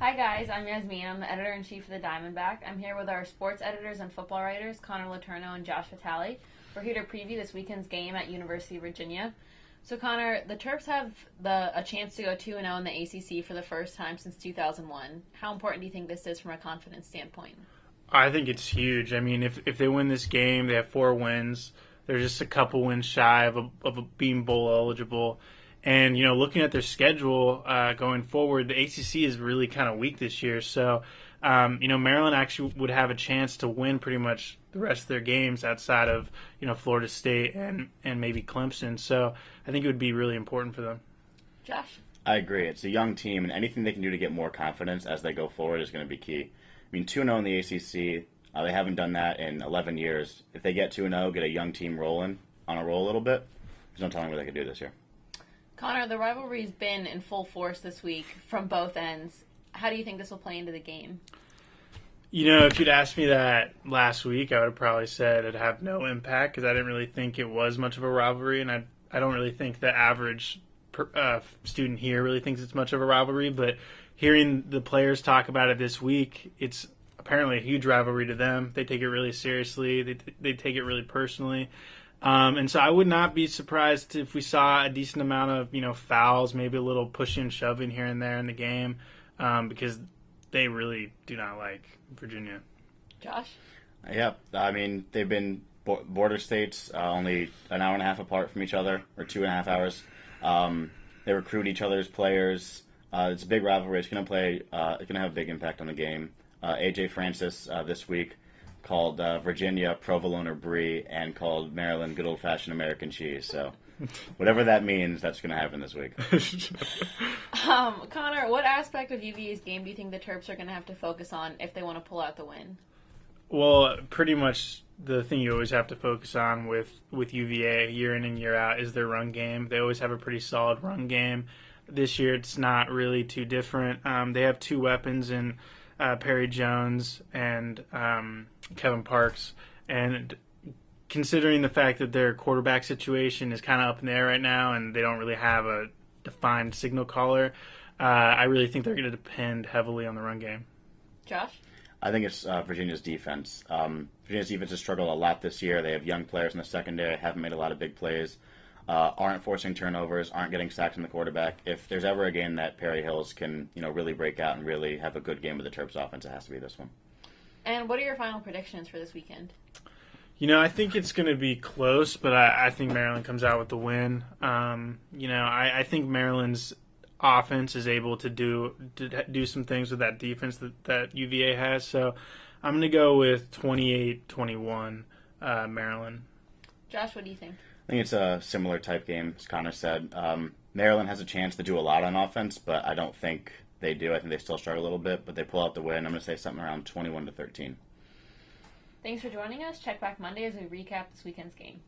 Hi guys, I'm Yasmeen. I'm the editor-in-chief of the Diamondback. I'm here with our sports editors and football writers, Connor Letourneau and Josh Vitale. We're here to preview this weekend's game at University of Virginia. So Connor, the Terps have a chance to go 2-0 in the ACC for the first time since 2001. How important do you think this is from a confidence standpoint? I think it's huge. I mean, if they win this game, they have 4 wins. They're just a couple wins shy of being bowl eligible. And, looking at their schedule going forward, the ACC is really kind of weak this year. So, Maryland actually would have a chance to win pretty much the rest of their games outside of, Florida State and maybe Clemson. So I think it would be really important for them. Josh? I agree. It's a young team, and anything they can do to get more confidence as they go forward is going to be key. I mean, 2-0 in the ACC, they haven't done that in 11 years. If they get 2-0, get a young team rolling on a roll a little bit, there's no telling what they could do this year. Connor, the rivalry's been in full force this week from both ends. How do you think this will play into the game? If you'd asked me that last week, I would have probably said it'd have no impact because I didn't really think it was much of a rivalry, and I don't really think the average student here really thinks it's much of a rivalry. But hearing the players talk about it this week, it's apparently a huge rivalry to them. They take it really seriously. They take it really personally. And so I would not be surprised if we saw a decent amount of, fouls, maybe a little pushing and shoving here and there in the game, because they really do not like Virginia. Josh? Yeah, I mean, they've been border states, only an hour and a half apart from each other, or 2.5 hours. They recruit each other's players. It's a big rivalry. It's going to have a big impact on the game. AJ Francis this week called Virginia provolone or brie and called Maryland good old-fashioned American cheese. So whatever that means, that's going to happen this week. Connor, what aspect of UVA's game do you think the Terps are going to have to focus on if they want to pull out the win? Well, pretty much the thing you always have to focus on with UVA year in and year out is their run game. They always have a pretty solid run game. This year it's not really too different. They have 2 weapons in Perry Jones and Kevin Parks, and considering the fact that their quarterback situation is kind of up in the air right now and they don't really have a defined signal caller, I really think they're going to depend heavily on the run game. Josh? I think it's Virginia's defense. Virginia's defense has struggled a lot this year. They have young players in the secondary, haven't made a lot of big plays, aren't forcing turnovers, aren't getting sacks from the quarterback. If there's ever a game that Perry Hills can, really break out and really have a good game with the Terps offense, it has to be this one. And what are your final predictions for this weekend? I think it's going to be close, but I think Maryland comes out with the win. I think Maryland's offense is able to do some things with that defense that UVA has. So I'm going to go with 28-21 Maryland. Josh, what do you think? I think it's a similar type game, as Connor said. Maryland has a chance to do a lot on offense, but I don't think they do. I think they still struggle a little bit, but they pull out the win. I'm going to say something around 21-13. Thanks for joining us. Check back Monday as we recap this weekend's game.